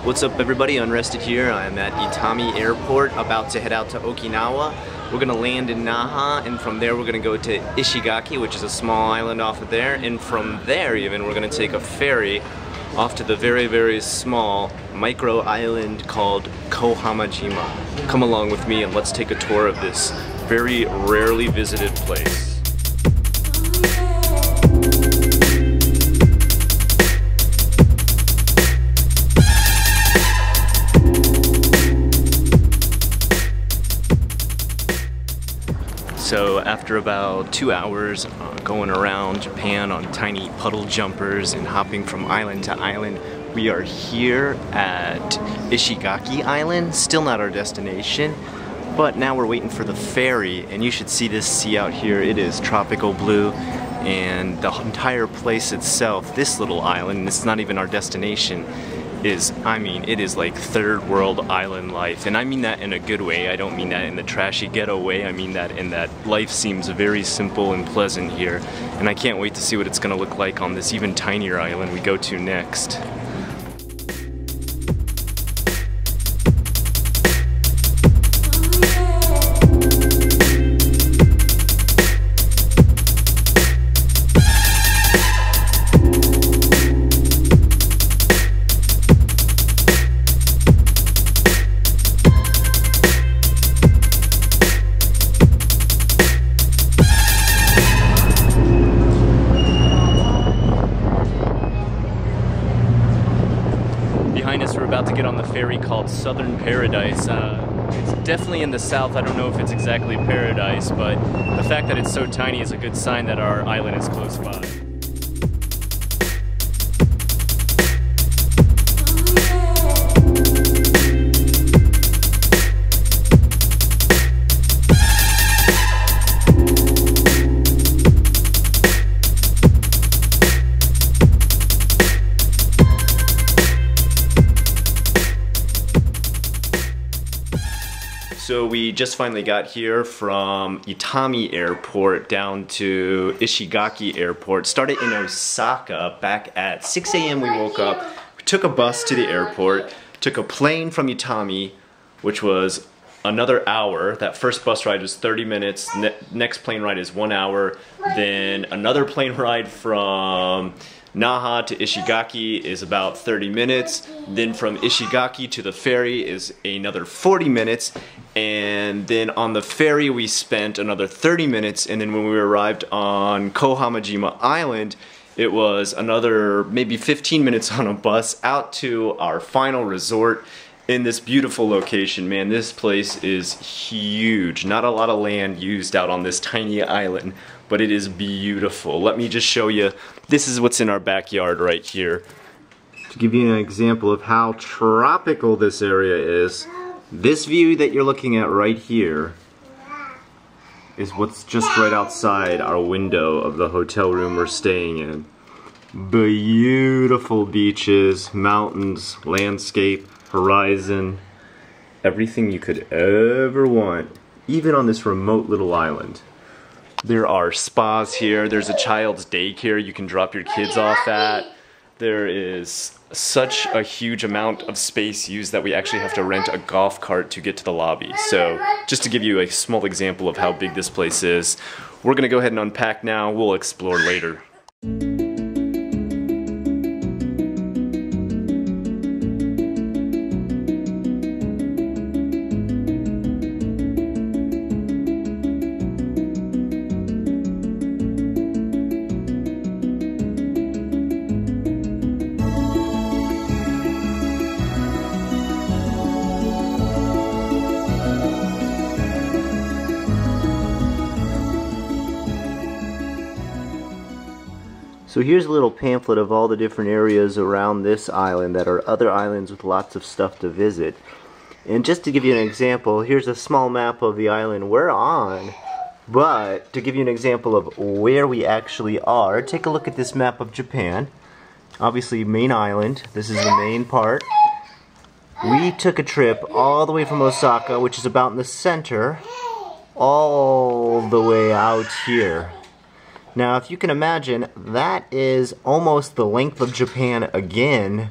What's up everybody, Unrested here. I'm at Itami Airport, about to head out to Okinawa. We're gonna land in Naha, and from there we're gonna go to Ishigaki, which is a small island off of there, and from there even we're gonna take a ferry off to the very, very small micro island called Kohamajima. Come along with me and let's take a tour of this very rarely visited place. So after about 2 hours going around Japan on tiny puddle jumpers and hopping from island to island, we are here at Ishigaki Island. Still not our destination, but now we're waiting for the ferry, and you should see this sea out here. It is tropical blue, and the entire place itself, this little island, it's not even our destination, is, I mean, it is like third world island life. And I mean that in a good way. I don't mean that in the trashy ghetto way. I mean that in that life seems very simple and pleasant here. And I can't wait to see what it's gonna look like on this even tinier island we go to next. Behind us, we're about to get on the ferry called Southern Paradise. It's definitely in the south. I don't know if it's exactly paradise, but the fact that it's so tiny is a good sign that our island is close by. So we just finally got here from Itami Airport down to Ishigaki Airport. Started in Osaka back at 6 a.m. we woke up. We took a bus to the airport, took a plane from Itami, which was another hour. That first bus ride was 30 minutes, next plane ride is 1 hour, then another plane ride from Naha to Ishigaki is about 30 minutes, then from Ishigaki to the ferry is another 40 minutes, and then on the ferry we spent another 30 minutes, and then when we arrived on Kohamajima Island, it was another maybe 15 minutes on a bus out to our final resort in this beautiful location. Man, this place is huge. Not a lot of land used out on this tiny island, but it is beautiful. Let me just show you. This is what's in our backyard right here. To give you an example of how tropical this area is, this view that you're looking at right here is what's just right outside our window of the hotel room we're staying in. Beautiful beaches, mountains, landscape, horizon, everything you could ever want, even on this remote little island. There are spas here, there's a child's daycare you can drop your kids off at. There is such a huge amount of space used that we actually have to rent a golf cart to get to the lobby. So just to give you a small example of how big this place is, we're gonna go ahead and unpack now. We'll explore later. So here's a little pamphlet of all the different areas around this island that are other islands with lots of stuff to visit. And just to give you an example, here's a small map of the island we're on. But to give you an example of where we actually are, take a look at this map of Japan. Obviously main island, this is the main part. We took a trip all the way from Osaka, which is about in the center, all the way out here. Now, if you can imagine, that is almost the length of Japan again,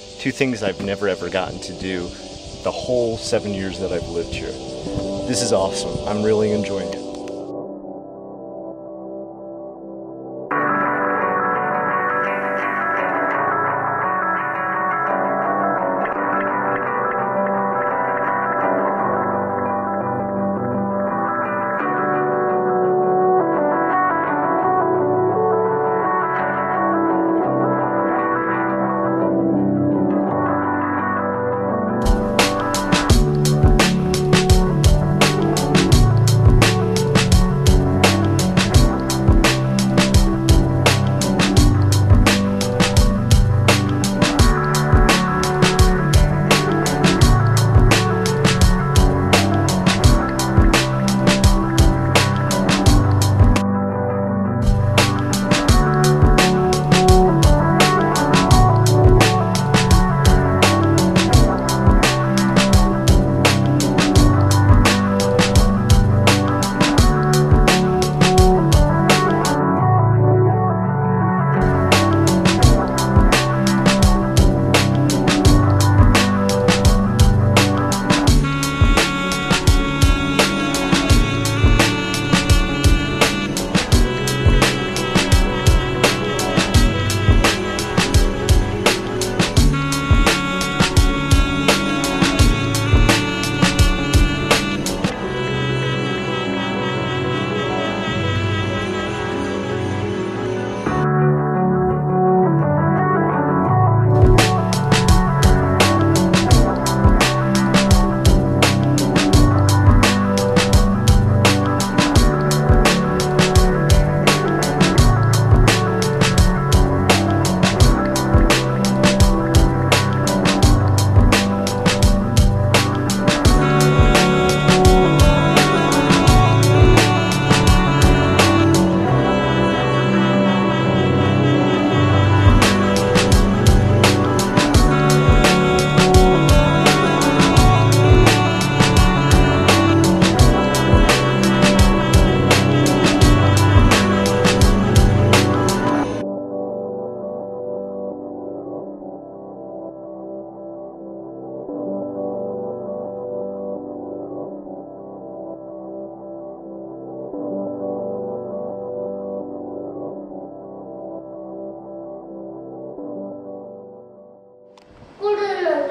Two things I've never ever gotten to do the whole 7 years that I've lived here. This is awesome. I'm really enjoying it.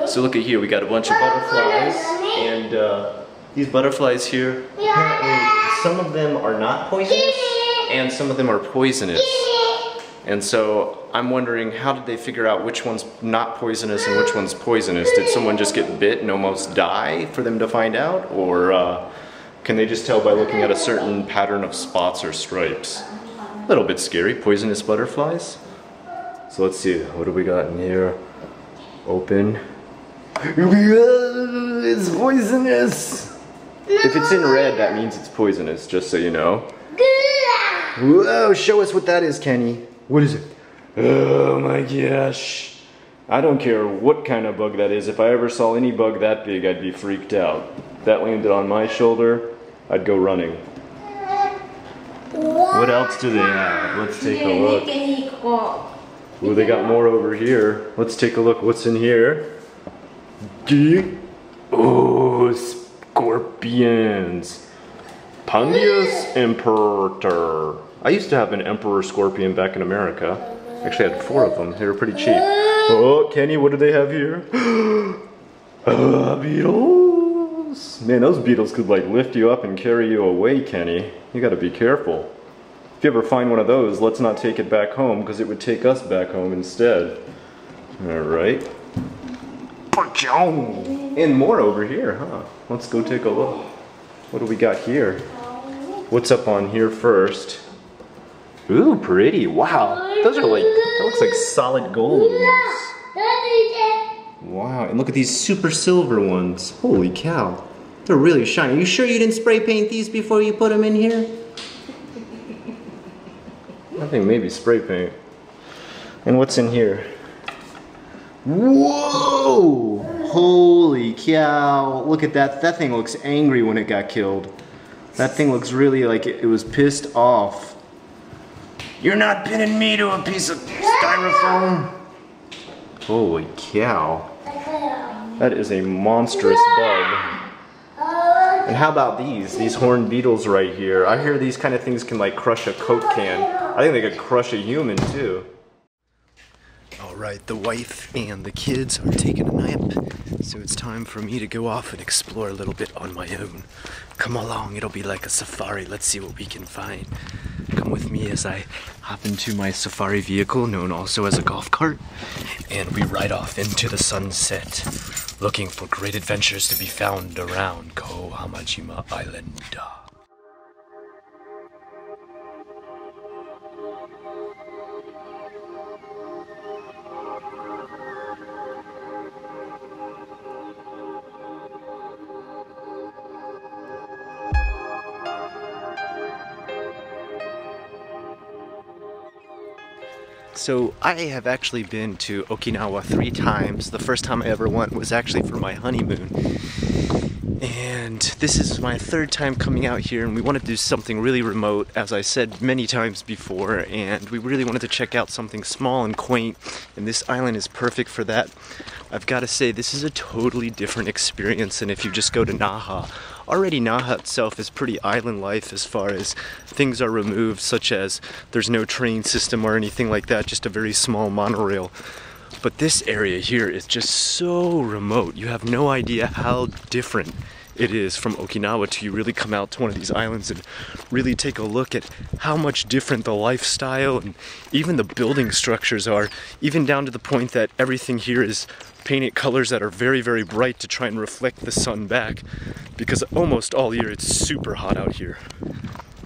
So look at here, we got a bunch of butterflies, and these butterflies here, apparently some of them are not poisonous, and some of them are poisonous. And so I'm wondering, how did they figure out which one's not poisonous and which one's poisonous? Did someone just get bit and almost die for them to find out? Or can they just tell by looking at a certain pattern of spots or stripes? A little bit scary, poisonous butterflies. So let's see, what do we got in here? Open. It's poisonous! If it's in red, that means it's poisonous, just so you know. Whoa, show us what that is, Kenny. What is it? Oh my gosh. I don't care what kind of bug that is. If I ever saw any bug that big, I'd be freaked out. If that landed on my shoulder, I'd go running. What else do they have? Let's take a look. Ooh, they got more over here. Let's take a look. What's in here? Oh, scorpions. Pandius imperator. I used to have an emperor scorpion back in America. Actually, I had 4 of them. They were pretty cheap. Oh, Kenny, what do they have here? Beetles. Man, those beetles could like lift you up and carry you away, Kenny. You gotta be careful. If you ever find one of those, let's not take it back home, because it would take us back home instead. Alright. And more over here, huh? Let's go take a look. What do we got here? What's up on here first? Ooh, pretty. Wow. Those are like, that looks like solid gold. Wow, and look at these super silver ones. Holy cow. They're really shiny. Are you sure you didn't spray paint these before you put them in here? I think maybe spray paint. And what's in here? Whoa! Holy cow. Look at that. That thing looks angry when it got killed. That thing looks really like it was pissed off. You're not pinning me to a piece of styrofoam. Holy cow. That is a monstrous bug. And how about these horned beetles right here? I hear these kind of things can like crush a Coke can. I think they could crush a human too. Alright, the wife and the kids are taking a nap, so it's time for me to go off and explore a little bit on my own. Come along, it'll be like a safari. Let's see what we can find. Come with me as I hop into my safari vehicle, known also as a golf cart, and we ride off into the sunset, looking for great adventures to be found around Kohamajima Island. So I have actually been to Okinawa 3 times. The first time I ever went was actually for my honeymoon. And this is my 3rd time coming out here, and we wanted to do something really remote, as I said many times before, and we really wanted to check out something small and quaint, and this island is perfect for that. I've got to say, this is a totally different experience than if you just go to Naha. Already Naha itself is pretty island life as far as things are removed, such as there's no train system or anything like that, just a very small monorail. But this area here is just so remote. You have no idea how different it is from Okinawa till you really come out to one of these islands and really take a look at how much different the lifestyle and even the building structures are, even down to the point that everything here is painted colors that are very, very bright to try and reflect the sun back, because almost all year it's super hot out here.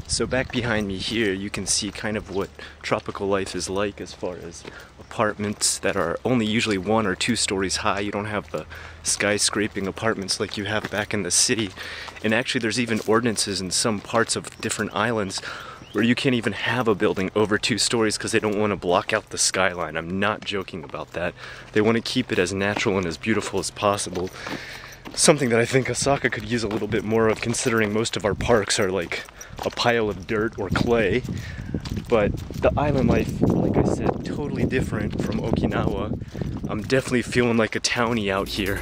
So back behind me here you can see kind of what tropical life is like as far as apartments that are only usually 1 or 2 stories high. You don't have the skyscraping apartments like you have back in the city. And actually there's even ordinances in some parts of different islands where you can't even have a building over 2 stories because they don't want to block out the skyline. I'm not joking about that. They want to keep it as natural and as beautiful as possible. Something that I think Osaka could use a little bit more of, considering most of our parks are like a pile of dirt or clay. But the island life, like I said, totally different from Okinawa. I'm definitely feeling like a townie out here.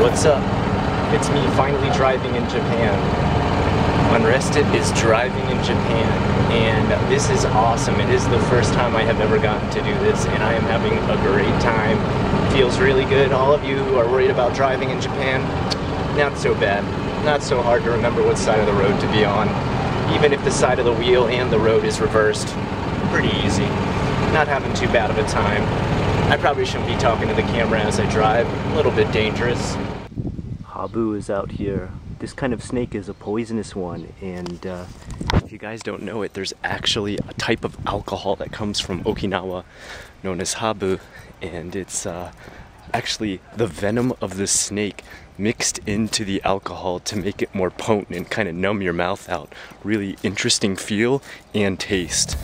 What's up? It's me finally driving in Japan. Unrested is driving in Japan, and this is awesome. It is the first time I have ever gotten to do this, and I am having a great time. Feels really good. All of you who are worried about driving in Japan, not so bad. Not so hard to remember what side of the road to be on. Even if the side of the wheel and the road is reversed, pretty easy. Not having too bad of a time. I probably shouldn't be talking to the camera as I drive. A little bit dangerous. Habu is out here. This kind of snake is a poisonous one, and if you guys don't know it, there's actually a type of alcohol that comes from Okinawa known as habu, and it's actually the venom of the snake mixed into the alcohol to make it more potent and kind of numb your mouth out. Really interesting feel and taste.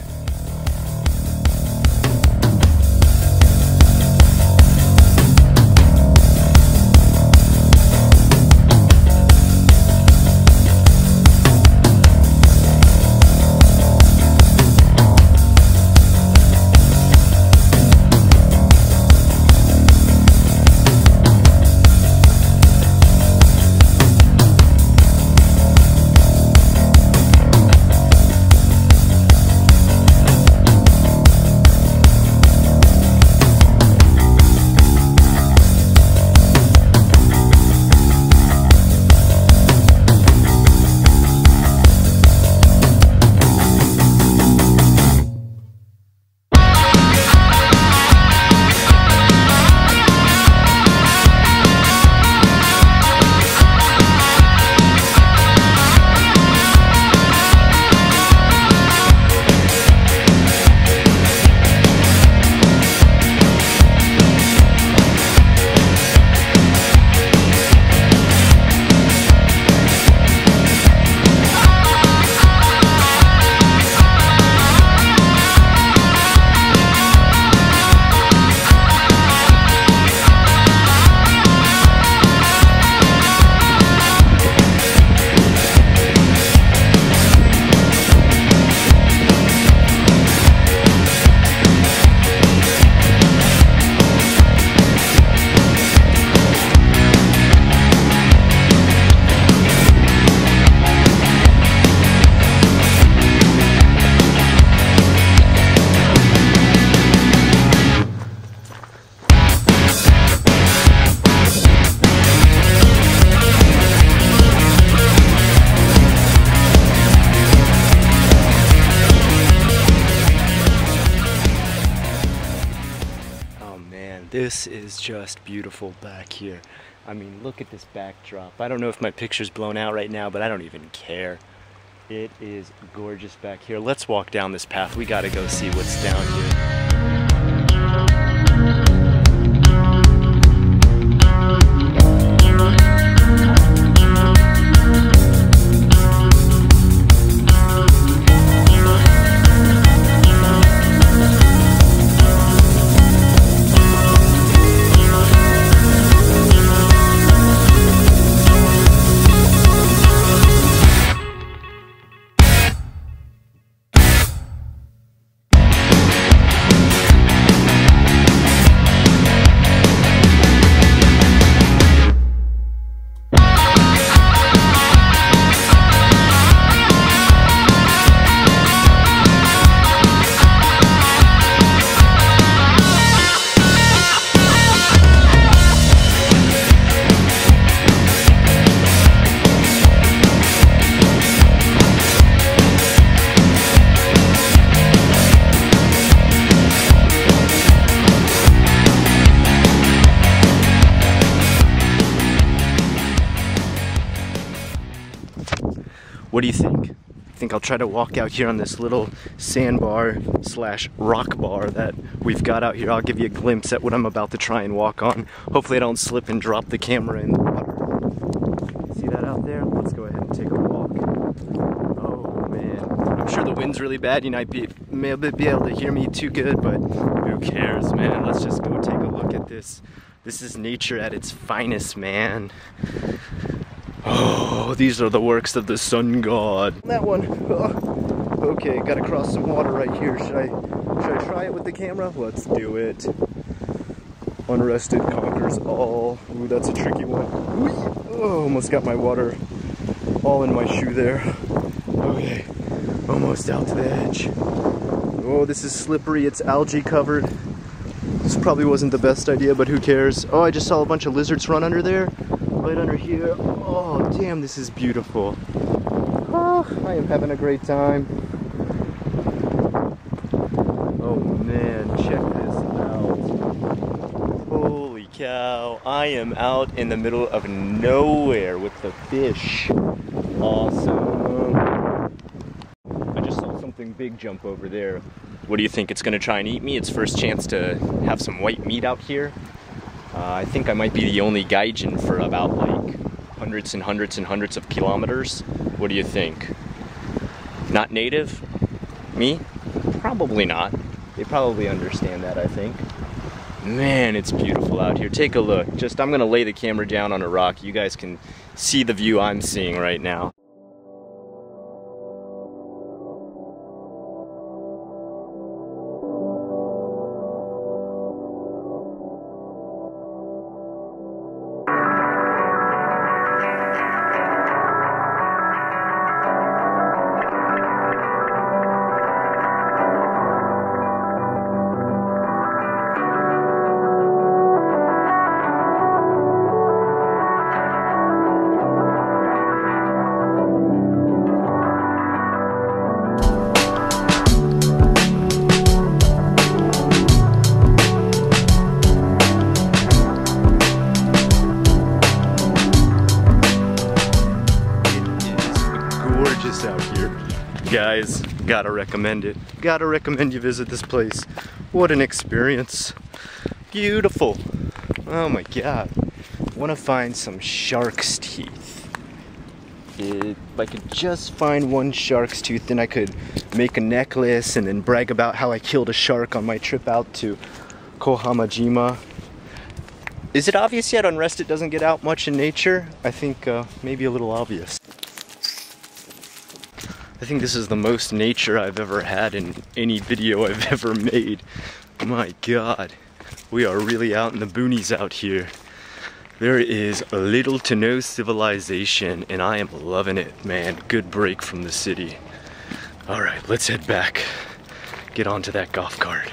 This is just beautiful back here. I mean, look at this backdrop. I don't know if my picture's blown out right now, but I don't even care. It is gorgeous back here. Let's walk down this path. We gotta go see what's down here. What do you think? I think I'll try to walk out here on this little sandbar slash rock bar that we've got out here. I'll give you a glimpse at what I'm about to try and walk on. Hopefully I don't slip and drop the camera in the water. See that out there? Let's go ahead and take a walk. Oh man, I'm sure the wind's really bad. You might be able to hear me too good, but who cares, man? Let's just go take a look at this. This is nature at its finest, man. Oh, these are the works of the sun god. That one. Oh. Okay, gotta cross some water right here. Should I try it with the camera? Let's do it. Unrested conquers all. Ooh, that's a tricky one. Oh, almost got my water all in my shoe there. Okay, almost out to the edge. Oh, this is slippery. It's algae covered. This probably wasn't the best idea, but who cares? Oh, I just saw a bunch of lizards run under there. Right under here. Oh, damn, this is beautiful. Oh, I am having a great time. Oh man, check this out. Holy cow, I am out in the middle of nowhere with the fish. Awesome. I just saw something big jump over there. What do you think? It's gonna try and eat me? Its first chance to have some white meat out here. I think I might be the only gaijin for about like hundreds and hundreds and hundreds of kilometers. What do you think? Not native? Me? Probably not. They probably understand that, I think. Man, it's beautiful out here. Take a look. I'm gonna lay the camera down on a rock. You guys can see the view I'm seeing right now. Out here, guys, gotta recommend it. Gotta recommend you visit this place. What an experience. Beautiful. Oh my god. Want to find some shark's teeth. If I could just find one shark's tooth, then I could make a necklace and then brag about how I killed a shark on my trip out to Kohamajima. Is it obvious yet? Unrested doesn't get out much in nature. I think maybe a little obvious. I think this is the most nature I've ever had in any video I've ever made. My god, we are really out in the boonies out here. There is little to no civilization and I am loving it, man. Good break from the city. Alright, let's head back. Get onto that golf cart.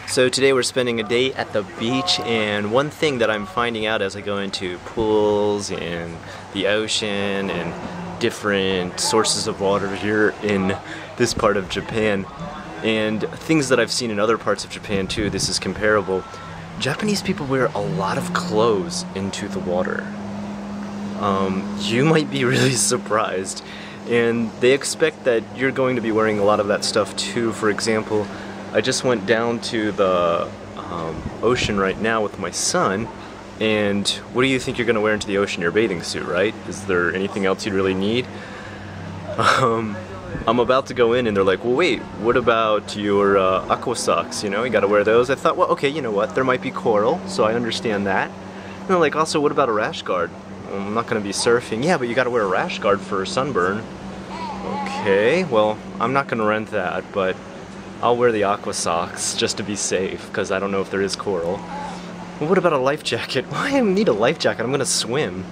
So today we're spending a day at the beach, and one thing that I'm finding out as I go into pools and the ocean and different sources of water here in this part of Japan, and things that I've seen in other parts of Japan too, this is comparable. Japanese people wear a lot of clothes into the water. You might be really surprised, and they expect that you're going to be wearing a lot of that stuff too. For example, I just went down to the ocean right now with my son, and what do you think you're going to wear into the ocean? Your bathing suit, right? Is there anything else you'd really need? I'm about to go in and they're like, well wait, what about your aqua socks, you know, you gotta wear those. I thought, well okay, you know what, there might be coral, so I understand that. And they're like, also what about a rash guard? I'm not gonna be surfing. Yeah, but you gotta wear a rash guard for sunburn. Okay, well, I'm not gonna rent that, but I'll wear the aqua socks just to be safe, because I don't know if there is coral. Well, what about a life jacket? Well, I don't need a life jacket, I'm gonna swim.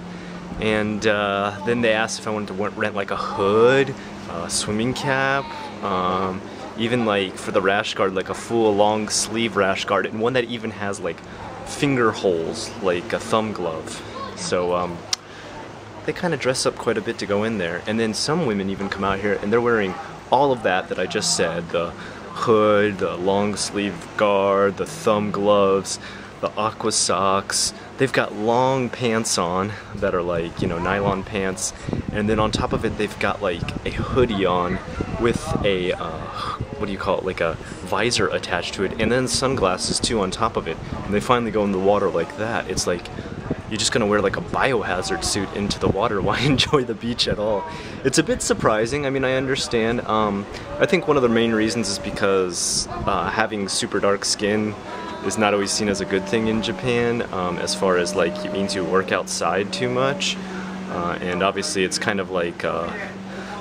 And then they asked if I wanted to rent like a hood, a swimming cap, even like for the rash guard, like a full long sleeve rash guard, and one that even has like finger holes, like a thumb glove. So they kind of dress up quite a bit to go in there. And then some women even come out here and they're wearing all of that I just said, the hood, the long sleeve guard, the thumb gloves, the aqua socks. They've got long pants on that are like, you know, nylon pants, and then on top of it they've got like a hoodie on with a what do you call it, like a visor attached to it, and then sunglasses too on top of it. And they finally go in the water like that. It's like you're just gonna wear like a biohazard suit into the water. Why enjoy the beach at all? It's a bit surprising. I mean, I understand. I think one of the main reasons is because having super dark skin is not always seen as a good thing in Japan, as far as like it means you work outside too much, and obviously it's kind of like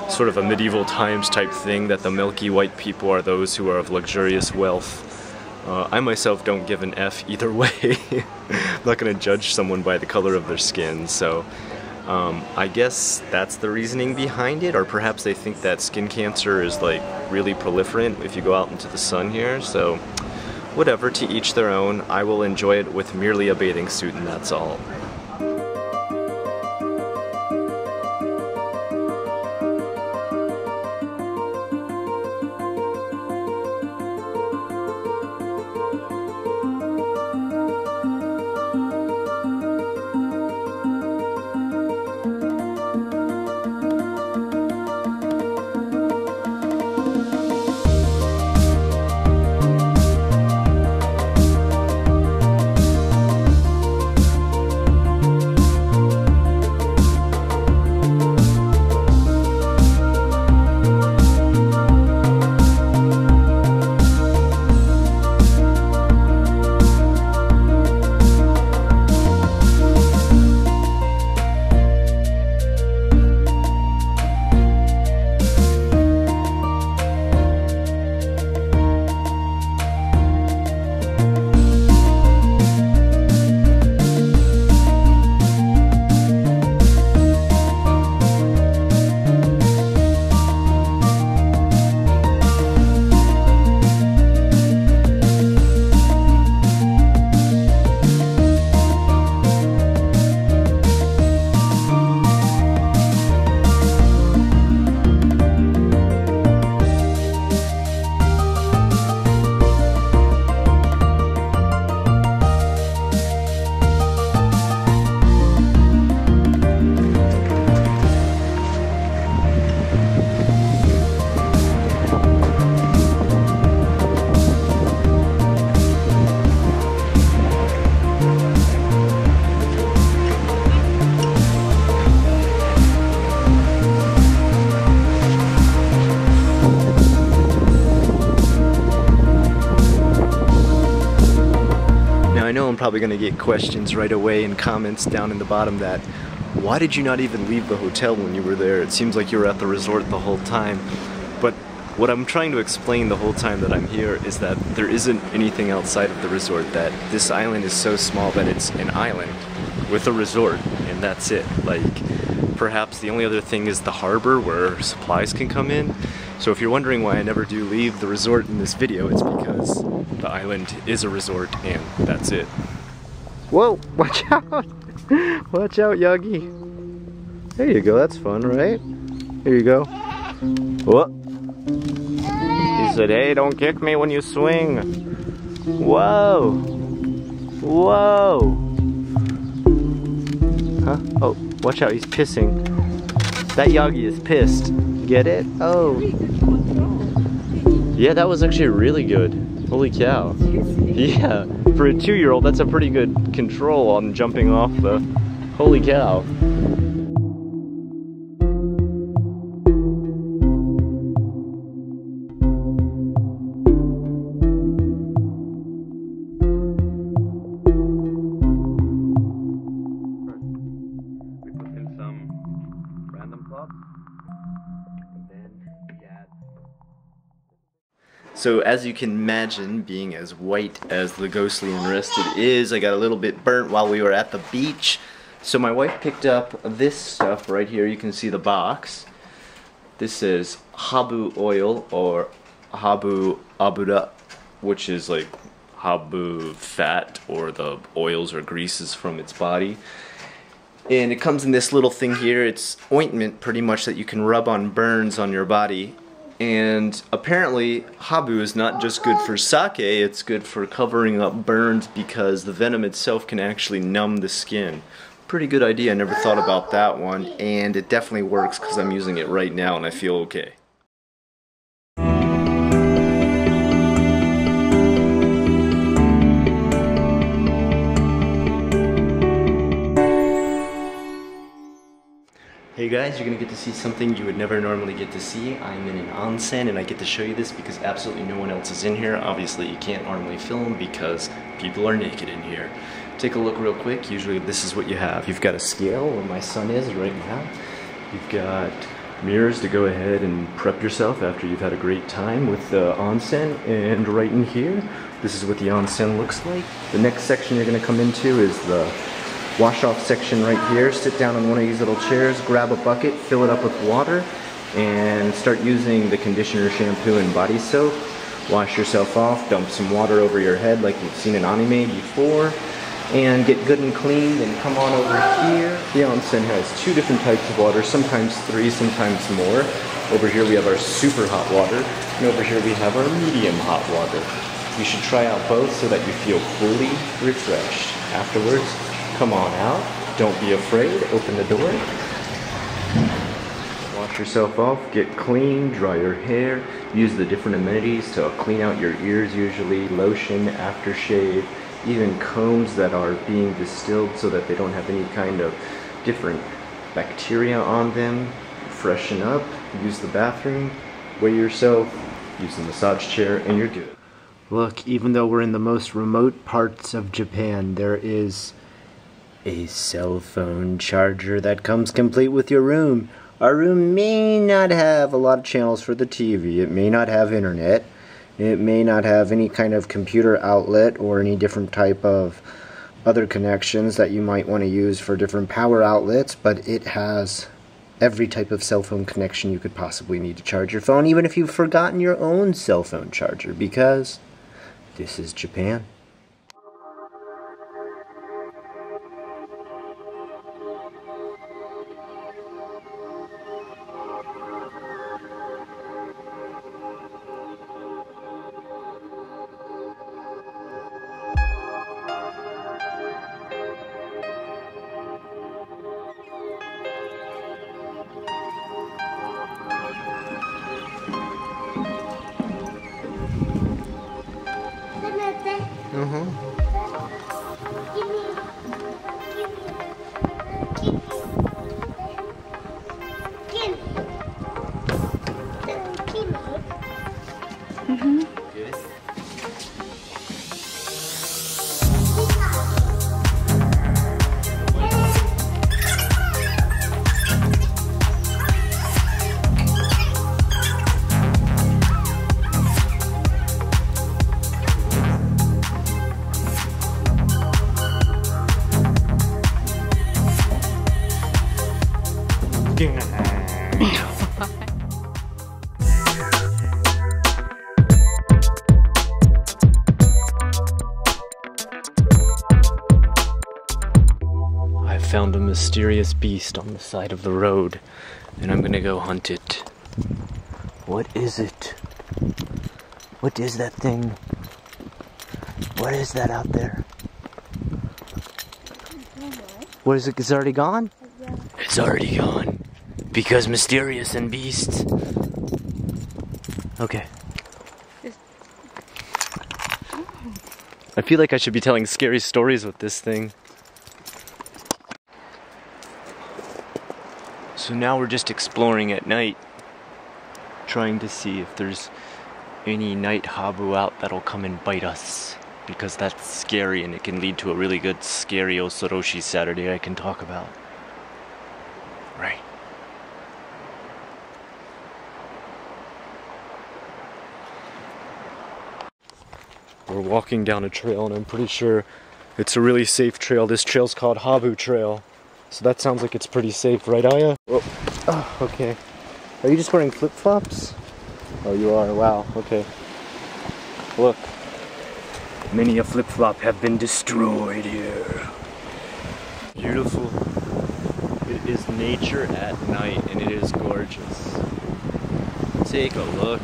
sort of a medieval times type thing that the milky white people are those who are of luxurious wealth. I myself don't give an F either way. I'm not going to judge someone by the color of their skin, so I guess that's the reasoning behind it, or perhaps they think that skin cancer is like really proliferant if you go out into the sun here, so whatever, to each their own. I will enjoy it with merely a bathing suit, and that's all. know I'm probably going to get questions right away and comments down in the bottom that, why did you not even leave the hotel when you were there? It seems like you were at the resort the whole time. But what I'm trying to explain the whole time that I'm here is that there isn't anything outside of the resort, that this island is so small that it's an island with a resort, and that's it. Like, perhaps the only other thing is the harbor where supplies can come in, So if you're wondering why I never do leave the resort in this video, it's because the island is a resort and that's it. Whoa, watch out! Watch out, Yagi. There you go, that's fun, right? Here you go. Whoa. He said, hey, don't kick me when you swing. Whoa. Whoa. Huh? Oh, watch out, he's pissing. That Yagi is pissed. Get it? Oh. Yeah, that was actually really good. Holy cow. Yeah, for a 2-year-old, that's a pretty good control on jumping off the... Holy cow. We put in some random plots, and then we add... So as you can imagine, being as white as the ghostly Unrested is, I got a little bit burnt while we were at the beach. So my wife picked up this stuff right here. You can see the box. This is habu oil, or habu abura, which is like habu fat, or the oils or greases from its body. And it comes in this little thing here. It's ointment pretty much that you can rub on burns on your body. And apparently habu is not just good for sake, it's good for covering up burns because the venom itself can actually numb the skin. Pretty good idea, I never thought about that one, and it definitely works because I'm using it right now and I feel okay. Hey guys, you're gonna get to see something you would never normally get to see. I'm in an onsen and I get to show you this because absolutely no one else is in here. Obviously you can't normally film because people are naked in here. Take a look real quick. Usually this is what you have. You've got a scale where my son is right now. You've got mirrors to go ahead and prep yourself after you've had a great time with the onsen. And right in here, this is what the onsen looks like. The next section you're gonna come into is the wash off section right here. Sit down on one of these little chairs, grab a bucket, fill it up with water, and start using the conditioner, shampoo, and body soap. Wash yourself off, dump some water over your head like you've seen in anime before, and get good and clean. Then come on over here. The onsen has 2 different types of water, sometimes 3, sometimes more. Over here we have our super hot water, and over here we have our medium hot water. You should try out both so that you feel fully refreshed. Afterwards, come on out, don't be afraid, open the door. Wash yourself off, get clean, dry your hair, use the different amenities to clean out your ears usually, lotion, aftershave, even combs that are being distilled so that they don't have any kind of different bacteria on them. Freshen up, use the bathroom, weigh yourself, use the massage chair, and you're good. Look, even though we're in the most remote parts of Japan, there is a cell phone charger that comes complete with your room. Our room may not have a lot of channels for the TV, it may not have internet, it may not have any kind of computer outlet or any different type of other connections that you might want to use for different power outlets, but it has every type of cell phone connection you could possibly need to charge your phone, even if you've forgotten your own cell phone charger, because this is Japan. found a mysterious beast on the side of the road, and I'm gonna go hunt it. What is it? What is that thing? What is that out there? What is it? It's already gone? Yeah. It's already gone. Because mysterious and beasts. Okay. I feel like I should be telling scary stories with this thing. So now we're just exploring at night, trying to see if there's any night habu out that'll come and bite us, because that's scary and it can lead to a really good scary Osoroshi Saturday I can talk about. Right. We're walking down a trail and I'm pretty sure it's a really safe trail. This trail's called Habu Trail. So that sounds like it's pretty safe, right Aya? Whoa. Oh, okay. Are you just wearing flip-flops? Oh, you are, wow, okay. Look. Many a flip-flop have been destroyed here. Beautiful. It is nature at night and it is gorgeous. Take a look.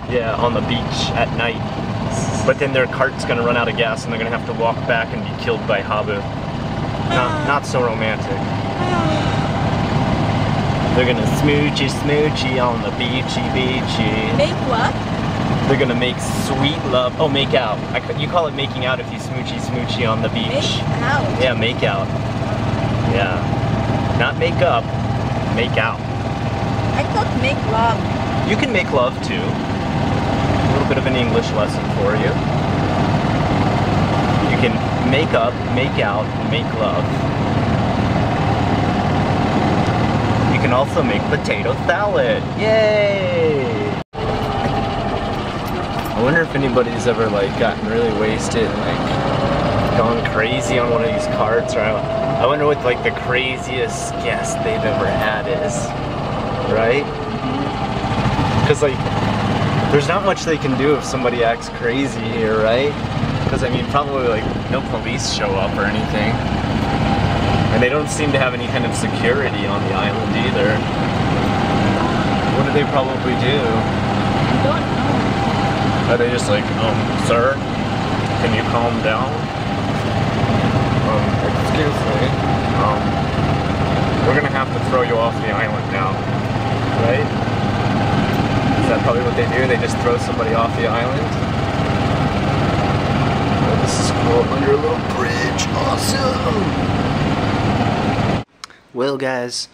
Yeah, on the beach at night. But then their cart's gonna run out of gas and they're gonna have to walk back and be killed by habu. Not so romantic. They're gonna smoochy smoochy on the beachy beachy. Make what? They're gonna make sweet love. Oh, make out. You call it making out if you smoochy smoochy on the beach. Make out? Yeah, make out. Yeah. Not make up, make out. I thought make love. You can make love too. A little bit of an English lesson for you. You can make up, make out, make love. You can also make potato salad. Yay! I wonder if anybody's ever like gotten really wasted and like gone crazy on one of these carts, or I wonder what like the craziest guest they've ever had is, right? Because like there's not much they can do if somebody acts crazy here, right? Because I mean probably like no police show up or anything. And they don't seem to have any kind of security on the island either. What do they probably do? I don't know. Are they just like, sir, can you calm down? Excuse me. We're gonna have to throw you off the island now, right? Is that probably what they do? They just throw somebody off the island? Oh, this is cool. Under a little bridge. Awesome! Well, guys,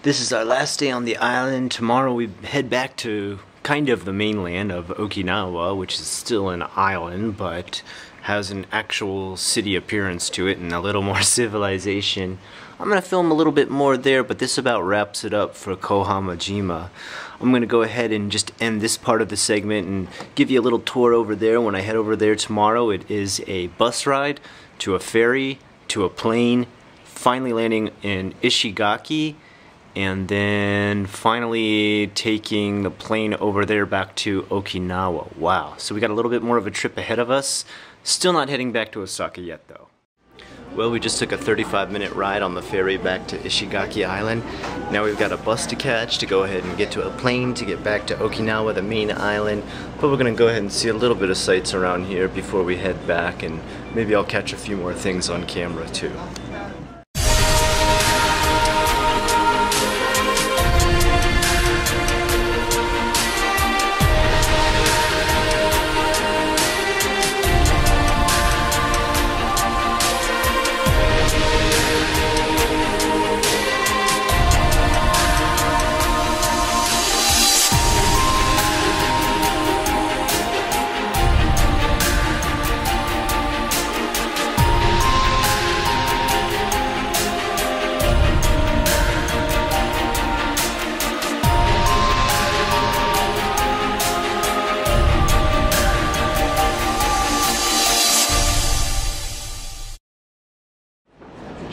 this is our last day on the island. Tomorrow we head back to kind of the mainland of Okinawa, which is still an island, but has an actual city appearance to it and a little more civilization. I'm going to film a little bit more there, but this about wraps it up for Kohamajima. I'm going to go ahead and just end this part of the segment and give you a little tour over there. When I head over there tomorrow, it is a bus ride to a ferry, to a plane, finally landing in Ishigaki, and then finally taking the plane over there back to Okinawa. Wow, so we got a little bit more of a trip ahead of us. Still not heading back to Osaka yet though. Well, we just took a 35-minute ride on the ferry back to Ishigaki Island. Now we've got a bus to catch to go ahead and get to a plane to get back to Okinawa, the main island. But we're going to go ahead and see a little bit of sights around here before we head back, and maybe I'll catch a few more things on camera too.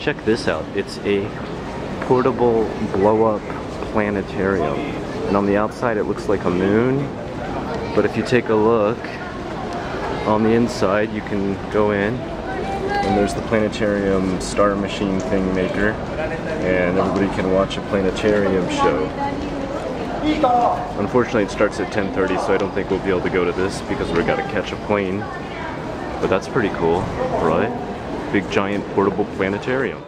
Check this out. It's a portable blow-up planetarium. And on the outside it looks like a moon. But if you take a look, on the inside you can go in and there's the planetarium star machine thing maker. And everybody can watch a planetarium show. Unfortunately it starts at 10:30, so I don't think we'll be able to go to this because we've got to catch a plane. But that's pretty cool, right? Big giant portable planetarium.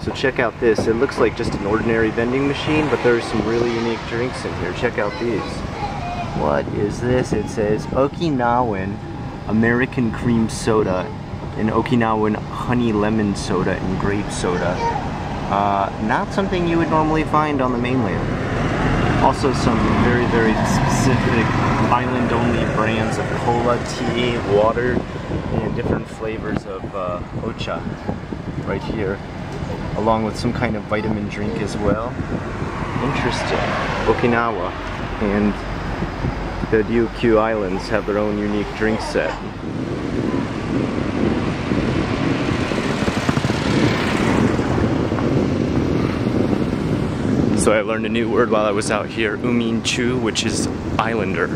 So check out this. It looks like just an ordinary vending machine, but there's some really unique drinks in here. Check out these. What is this? It says Okinawan American Cream Soda and Okinawan Honey Lemon Soda and Grape Soda. Not something you would normally find on the mainland. Also some very, very specific island-only brands of cola, tea, water, and different flavors of ocha right here, along with some kind of vitamin drink as well. Interesting. Okinawa and the Ryukyu Islands have their own unique drink set. So I learned a new word while I was out here, uminchu, which is islander,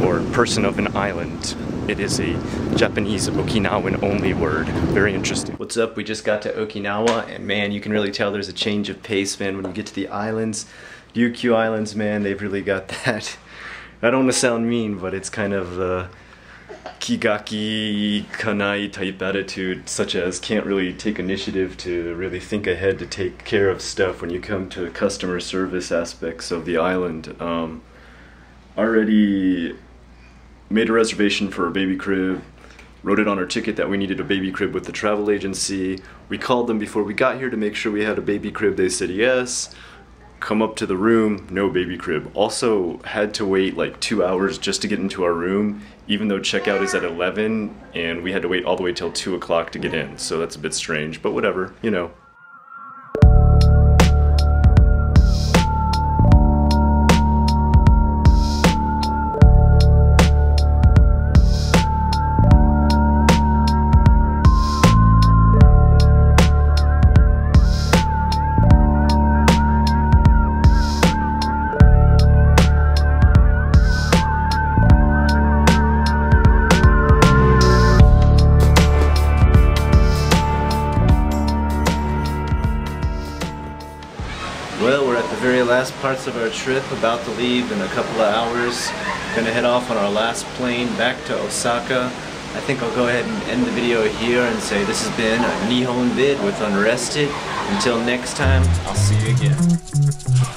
or person of an island. It is a Japanese Okinawan only word. Very interesting. What's up? We just got to Okinawa, and man, you can really tell there's a change of pace, man, when you get to the islands. Ryukyu Islands, man, they've really got that. I don't want to sound mean, but it's kind of the kigaki kanai type attitude, such as can't really take initiative to really think ahead to take care of stuff when you come to customer service aspects of the island. Already made a reservation for a baby crib, wrote it on our ticket that we needed a baby crib with the travel agency. We called them before we got here to make sure we had a baby crib. They said yes. Come up to the room, no baby crib. Also had to wait like 2 hours just to get into our room, even though checkout is at 11 and we had to wait all the way till 2 o'clock to get in. So that's a bit strange, but whatever, you know. Well, we're at the very last parts of our trip, about to leave in a couple of hours. Gonna head off on our last plane back to Osaka. I think I'll go ahead and end the video here and say this has been a Nihon vid with Unrested. Until next time, I'll see you again.